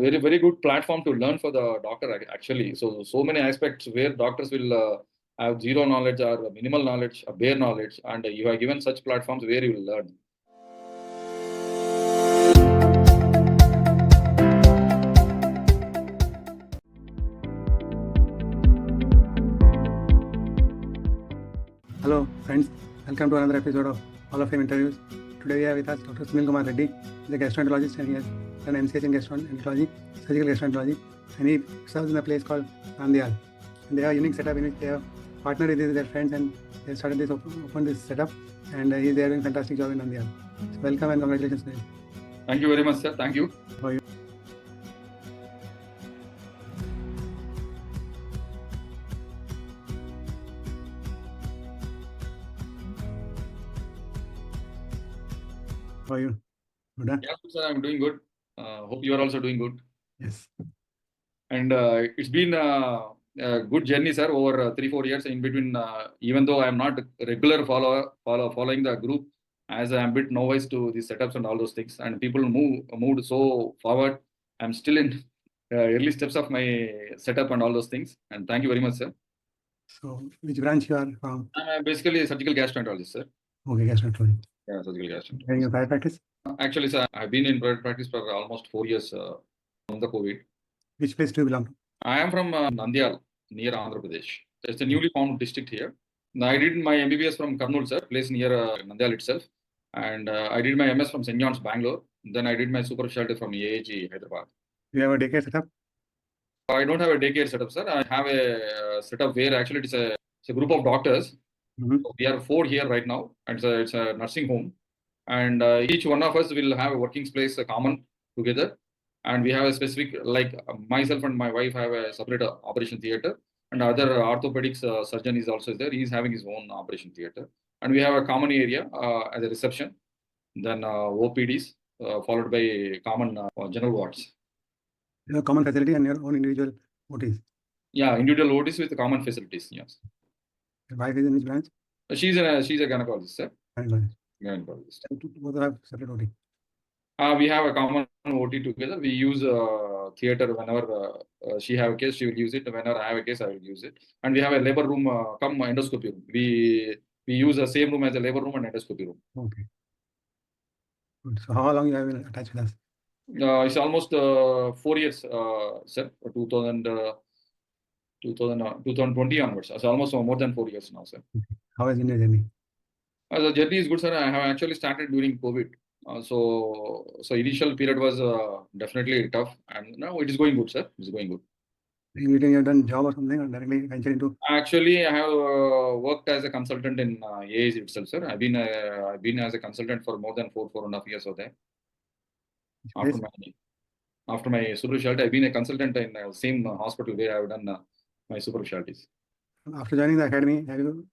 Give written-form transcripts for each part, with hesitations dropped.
Very good platform to learn for the doctor actually. So many aspects where doctors will have zero knowledge or minimal knowledge, bare knowledge, and you are given such platforms where you will learn. Hello friends, welcome to another episode of Hall of Fame Interviews. Today we have with us Dr. Sunil Kumar Reddy. He's a gastroenterologist and he has done MCH in gastroenterology, surgical gastroenterology, and he serves in a place called Nandyal. And they have a unique setup in which they have partnered with their friends and they started this opened this setup, and he's there doing a fantastic job in Nandyal. So welcome and congratulations, Sunil. Thank you very much, sir. Thank you. How are you? How are you? Good, huh? Yeah, sir, I'm doing good. Hope you are also doing good. Yes. And it's been a good journey, sir, over 3-4 years in between. Even though I'm not a regular following the group, as I'm a bit novice to the setups and all those things, and people moved so forward. I'm still in early steps of my setup and all those things. And thank you very much, sir. So which branch you are from? I'm basically a surgical gastroenterologist, sir. Okay, gastroenterology. Yeah, surgical gastroenterologist. In your private practice? Actually, sir, I've been in private practice for almost 4 years from the COVID. Which place do you belong to? I am from Nandyal, near Andhra Pradesh. It's a newly formed district here. I did my MBBS from Kurnool, sir, place near Nandyal itself. And I did my MS from St. John's, Bangalore. Then I did my super specialty from AAG, Hyderabad. Do you have a daycare setup? I don't have a daycare setup, sir. I have a setup where actually it's a group of doctors. Mm-hmm. So we are 4 here right now, and it's a nursing home. And each one of us will have a working space common together. And we have a specific, like myself and my wife have a separate operation theater. And other orthopedics surgeon is also there. He's having his own operation theater. And we have a common area as a reception. Then OPDs, followed by common general wards. You have a common facility and your own individual OTs. Yeah, individual OTs with common facilities. Yes. Your wife is in which branch? She's a gynecologist, sir. Gynecologist. Gynecologist. Both have separate OT. We have a common OT together. We use theater whenever she have a case, she will use it. Whenever I have a case, I will use it. And we have a labor room, come endoscopy room. We use the same room as a labor room and endoscopy room. Okay. Good. So how long you have been attached with us? It's almost 4 years, sir. 2020 onwards. So almost more than 4 years now, sir. Okay. How has been your journey? The journey is good, sir. I have actually started during COVID. So initial period was definitely tough, and now it is going good, sir. It's going good. In between, you have done job or something, or directly ventured into? Actually, I have worked as a consultant in AAG itself, sir. I've been as a consultant for more than 4.5 years or there. After my super specialty, I've been a consultant in the same hospital where I've done my super specialties. After joining the academy, have you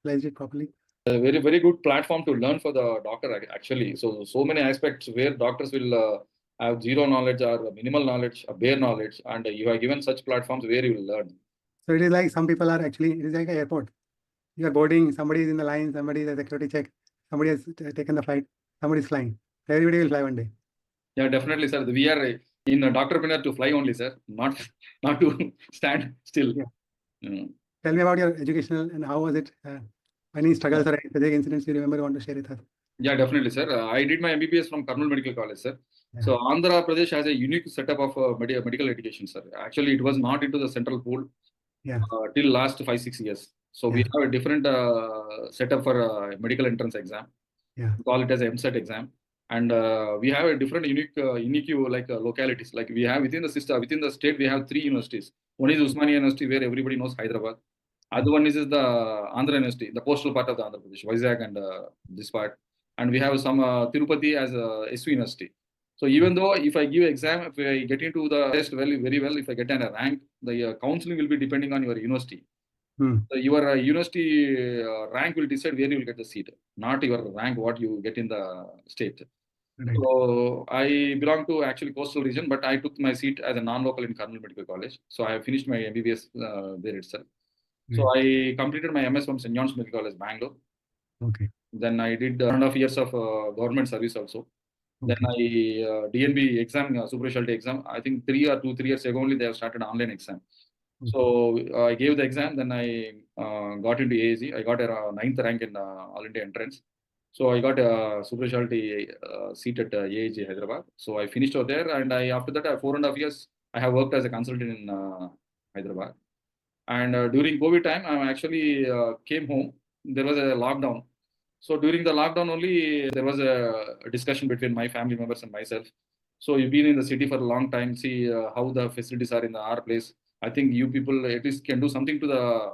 utilized it properly? A very good platform to learn for the doctor actually. So many aspects where doctors will have zero knowledge or minimal knowledge, bare knowledge, and you are given such platforms where you will learn. So it is like some people are actually, it is like an airport. You are boarding, somebody is in the line, somebody is a security check, somebody has taken the flight, somebody is flying. Everybody will fly one day. Yeah, definitely, sir. We are in Doctorpreneur to fly only, sir, not to stand still. Yeah. Tell me about your educational and how was it? Any struggles or specific incidents you remember you want to share with us? Yeah, definitely, sir. I did my MBBS from Kurnool Medical College, sir. Yeah. So Andhra Pradesh has a unique setup of medical education, sir. Actually, it was not into the central pool till last 5-6 years. So we have a different setup for medical entrance exam. Yeah. We call it as a MSET exam. And we have a different unique localities. Like we have within the system, within the state, we have 3 universities. One is Usmania University, where everybody knows Hyderabad. Other one is the Andhra University, the coastal part of the Andhra Pradesh, Vizag and this part. And we have some Tirupati as a SV University. So even though if I give exam, if I get into the test very well, if I get a rank, the counseling will be depending on your university. So your university rank will decide where you will get the seat, not your rank what you get in the state. Right. So I belong to actually coastal region, but I took my seat as a non-local in Kurnool Medical College. So I have finished my MBBS there itself. So I completed my MS from St. John's Medical College, Bangalore. Okay. Then I did 1.5 years of government service also. Then I DNB exam, superficiality exam. I think 3 years ago only they have started online exam. So I gave the exam. Then I got into AAC. I got a 9th rank in All India entrance. So I got a superficialty seat at AAG Hyderabad. So I finished over there, and after that 4.5 years I have worked as a consultant in Hyderabad. And during COVID time, I actually came home. There was a lockdown. So during the lockdown only, there was a discussion between my family members and myself. So you've been in the city for a long time. See how the facilities are in our place. I think you people at least can do something to the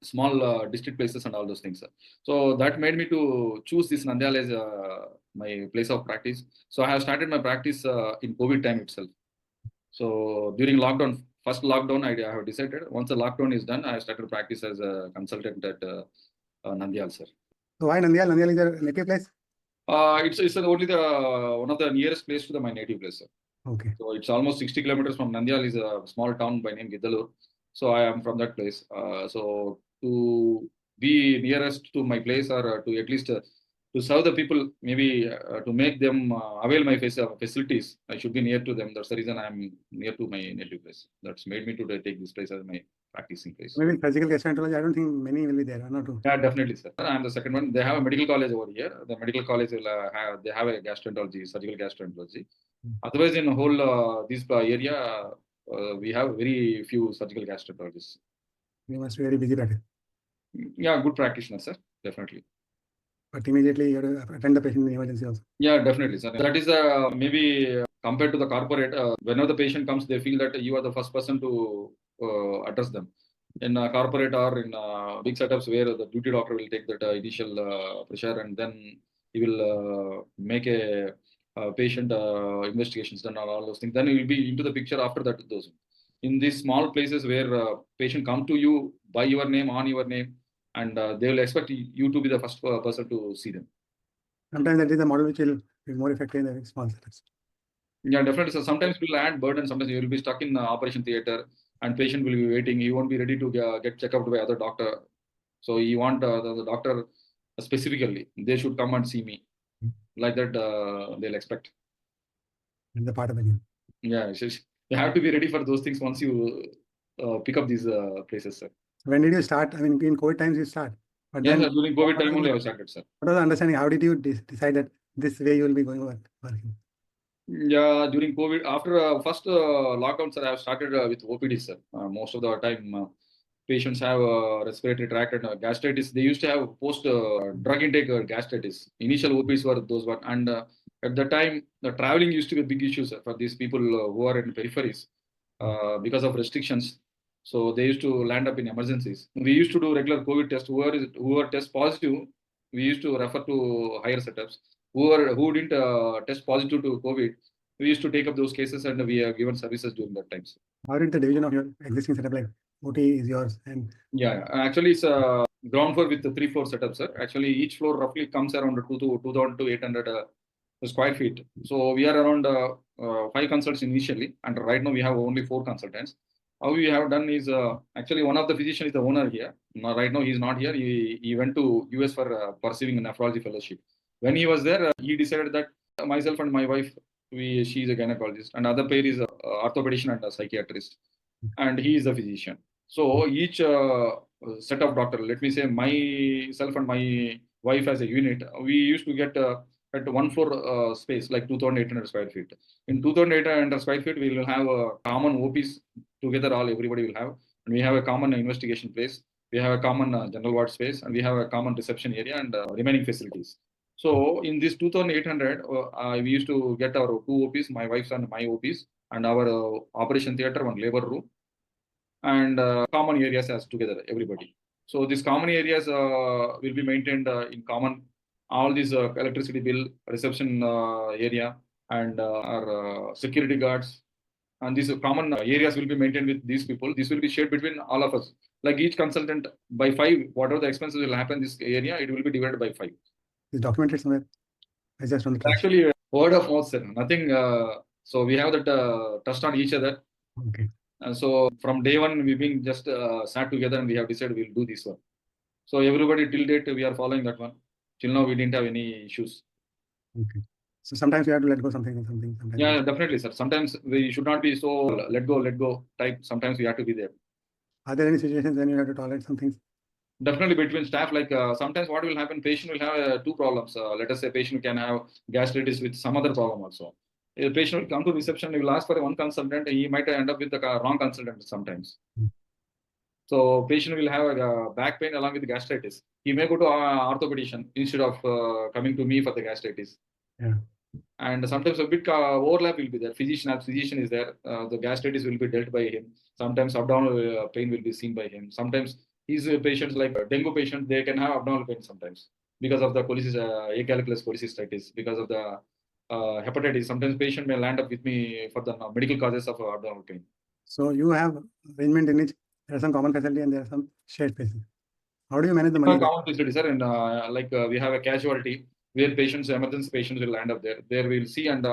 small district places and all those things. So that made me to choose this Nandyal as my place of practice. So I have started my practice in COVID time itself. So during lockdown, first lockdown, I have decided once the lockdown is done, I started practice as a consultant at Nandyal, sir. So why Nandyal? Nandyal is your native place? It's only the one of the nearest place to my native place, sir. Okay. So it's almost 60 kilometers from Nandyal. Is a small town by name Giddalur. So I am from that place. So to be nearest to my place, or to at least to serve the people, maybe to make them avail my facilities, I should be near to them. That's the reason I am near to my native place. That's made me to take this place as my practicing place. Maybe surgical gastroenterology, I don't think many will be there, one or two. Yeah, definitely, sir. I'm the second one. They have a medical college over here. The medical college will they have a gastroenterology, surgical gastroenterology. Otherwise, in the whole this area, we have very few surgical gastroenterologists. You must be very busy practice. Yeah, good practitioner, sir. Definitely. But immediately you have to attend the patient in the emergency also. Yeah, definitely, sir. That is maybe compared to the corporate, whenever the patient comes, they feel that you are the first person to address them. In corporate or in big setups where the duty doctor will take that initial pressure, and then he will make a patient investigations done, all those things. Then he will be into the picture after that. Those in these small places where patient come to you by your name, on your name, and they will expect you to be the first person to see them. Sometimes that is the model which will be more effective in the small setups. Yeah, definitely. So sometimes we'll add burden. Sometimes you will be stuck in the operation theater, and patient will be waiting. He won't be ready to get checked out by other doctor. So you want the doctor specifically. They should come and see me. Like that, they'll expect. In the part of the game. Yeah, you have to be ready for those things once you pick up these places, sir. When did you start? I mean, in COVID times you start. But Yes, then sir, during COVID time only I started, sir. What was the understanding? How did you decide that this way you will be going working? Yeah, during COVID, after first lockdown, sir, I have started with OPD, sir. Most of the time, patients have respiratory tract and gastritis. They used to have post drug intake gastritis. Initial OPs were those one, and at the time, the traveling used to be a big issue, sir, for these people who are in peripheries because of restrictions. So they used to land up in emergencies. We used to do regular COVID tests. Who are test positive, we used to refer to higher setups. Who didn't test positive to COVID, we used to take up those cases, and we have given services during that time. How did the division of your existing setup, like OT is yours, and yeah, actually it's a ground floor with the 3 floor setup, sir. Actually, each floor roughly comes around 2,000 to 800 square feet. So we are around 5 consultants initially, and right now we have only 4 consultants. How we have done is actually one of the physicians is the owner here. Now, right now he is not here. He went to US for pursuing a nephrology fellowship. When he was there, he decided that myself and my wife, she is a gynecologist, and other pair is a orthopedician and a psychiatrist, and he is a physician. So each set of doctor, let me say myself and my wife as a unit, we used to get at 1 floor space like 2,800 square feet. In 2,800 square feet, we will have common OPs together. Everybody will have, and we have a common investigation place. We have a common general ward space, and we have a common reception area and remaining facilities. So in this 2,800, we used to get our 2 OPs, my wife's and my OPs, and our operation theater, 1 labor room, and common areas as together, everybody. So these common areas will be maintained in common. All these electricity bill, reception area, and our security guards, and these common areas will be maintained with these people. This will be shared between all of us. Like each consultant by 5, whatever the expenses will happen in this area, it will be divided by 5. Is documented somewhere? I just on the trust. Actually, word of mouth, sir. Nothing. So we have that trust on each other. Okay. So from day one, we've been just sat together and we have decided we'll do this one. So everybody till date we are following that one. Till now we didn't have any issues. Okay. So sometimes you have to let go something. Sometimes. Yeah, definitely, sir. Sometimes we should not be so let go type. Sometimes we have to be there. Are there any situations when you have to tolerate some things? Definitely between staff, like sometimes what will happen, patient will have two problems. Let us say patient can have gastritis with some other problem also. A patient will come to reception, he will ask for one consultant, he might end up with the wrong consultant sometimes. So patient will have back pain along with gastritis. He may go to orthopedician instead of coming to me for the gastritis. Yeah. And sometimes a bit overlap will be there. Physician is there. The gastritis will be dealt by him. Sometimes abdominal pain will be seen by him. Sometimes these patients like dengue patients, they can have abdominal pain sometimes because of the acalculous cholecystitis, because of the hepatitis. Sometimes patient may land up with me for the medical causes of abdominal pain. So you have arrangement in which there are some common facility and there are some shared spaces. How do you manage the money? Common facility, sir, and we have a casualty where emergency patients will land up there. There we'll see, and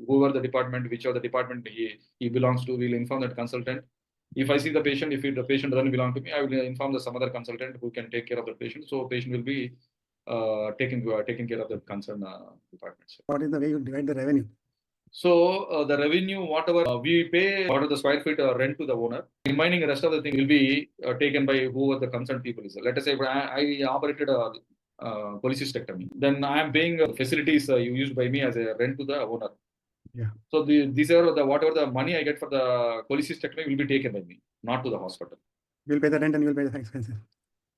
whoever the department, whichever the department he belongs to, we'll inform that consultant. If I see the patient, if the patient doesn't belong to me, I will inform some other consultant who can take care of the patient. So patient will be taking care of the concerned department. Sir. What is the way you divide the revenue? So the revenue, whatever we pay, whatever the square feet rent to the owner, remaining rest of the thing will be taken by whoever the concerned people is. Let us say I operated a cholecystectomy, then I am paying facilities used by me as a rent to the owner. Yeah. So these are whatever the money I get for the cholecystectomy will be taken by me, not to the hospital. You'll pay the rent and you'll pay the expenses.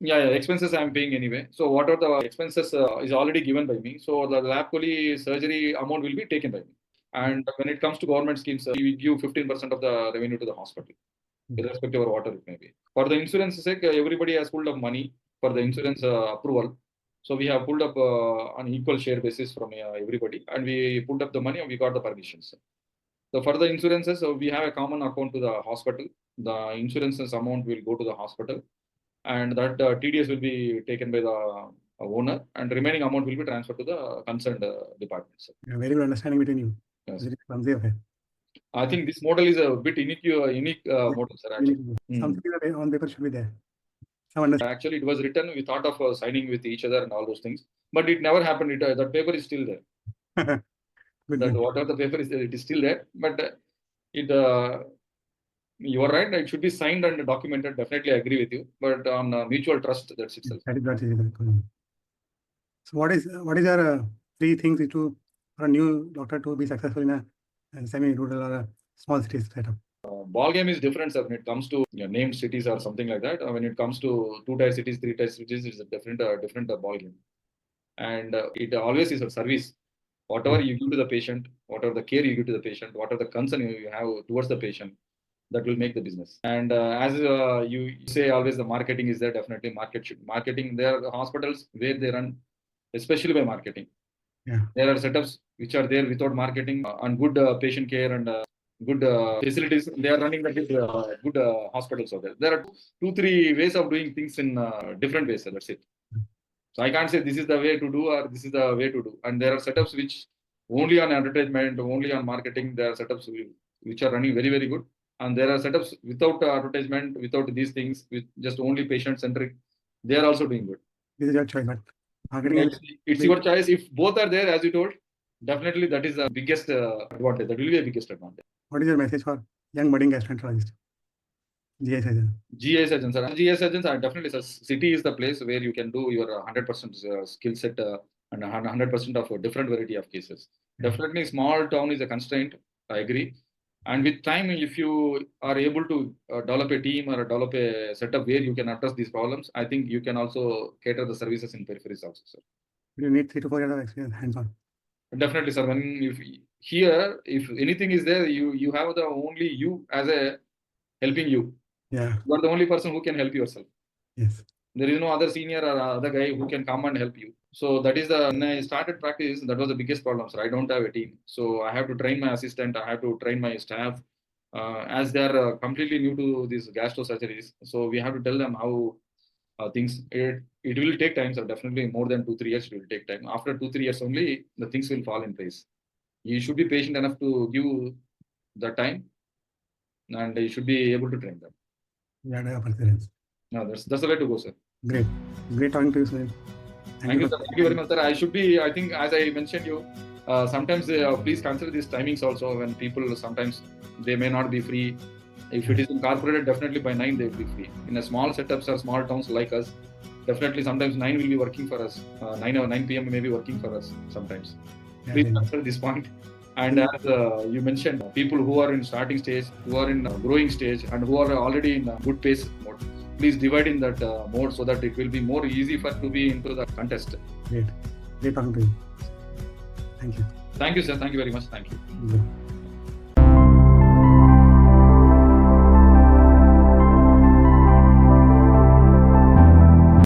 Yeah, expenses I'm paying anyway. So whatever the expenses is already given by me. So the lab chole surgery amount will be taken by me. And when it comes to government schemes, we give 15% of the revenue to the hospital, irrespective of what it may be. For the insurance sake, everybody has pulled up money for the insurance approval. So we have pulled up on equal share basis from everybody, and we pulled up the money and we got the permissions. So for the insurances, we have a common account to the hospital. The insurances amount will go to the hospital, and that TDS will be taken by the owner, and remaining amount will be transferred to the concerned departments. Yeah, very good understanding between you. Yes. I think this model is a bit unique model, sir. Actually. Something on paper should be there. Actually, it was written. We thought of signing with each other and all those things, but it never happened. That paper is still there. Whatever the paper is, it is still there. But you are right. It should be signed and documented. Definitely, I agree with you. But on mutual trust, that's itself. So, what is your 3 things to do for a new doctor to be successful in a semi-rural or a small city setup? Ball game is different, sir. When it comes to named cities or something like that, when it comes to 2-tier cities, 3-tier cities, it's a different ball game. And it always is a service. Whatever you give to the patient, whatever the care you give to the patient, whatever the concern you have towards the patient, that will make the business. And as you say, always the marketing is there. Definitely, marketing. There are hospitals where they run, especially by marketing. Yeah. There are setups which are there without marketing and good patient care and good facilities. They are running the good hospitals over there. There are 2-3 ways of doing things in different ways. That's it. So I can't say this is the way to do or this is the way to do. And there are setups which only on advertisement, only on marketing. There are setups which are running very, very good. And there are setups without advertisement, without these things, with just only patient-centric. They are also doing good. This is your choice, but it's your choice. If both are there, as you told, definitely that is the biggest advantage. That will be the biggest advantage. What is your message for young budding gastroenterologist? GI surgeon. GI surgeons, sir. GI surgeons are definitely, sir. City is the place where you can do your 100% skill set and 100% of a different variety of cases. Yeah. Definitely, small town is a constraint. I agree. And with time, if you are able to develop a team or develop a setup where you can address these problems, I think you can also cater the services in peripheries also, sir. You need 3 to 4 years of experience hands-on. Definitely, sir. If anything is there, you have the only you as a helping you. Yeah. You are the only person who can help yourself. Yes. There is no other senior or other guy who can come and help you. So that is when I started practice, that was the biggest problem, sir. I don't have a team. So I have to train my assistant. I have to train my staff as they are completely new to these gastro surgeries. So we have to tell them how things, it will take time, sir. Definitely more than 2-3 years, it will take time. After 2-3 years only, the things will fall in place. You should be patient enough to give the time and you should be able to train them. Yeah, I have perseverance. No, that's the way to go, sir. Great talking to you, Sunil. Thank you, sir. Thank you very much, sir. I think, as I mentioned you, sometimes please consider these timings also. When people sometimes they may not be free. If it is incorporated, definitely by 9 they will be free. In a small setups or small towns like us, definitely sometimes 9 will be working for us. 9 p.m. may be working for us sometimes. Please consider this point. And as you mentioned, people who are in starting stage, who are in growing stage, and who are already in good pace mode, please divide in that mode so that it will be more easy for to be into the contest. Great talking to you. Thank you. Thank you, sir. Thank you very much. Thank you. Yeah.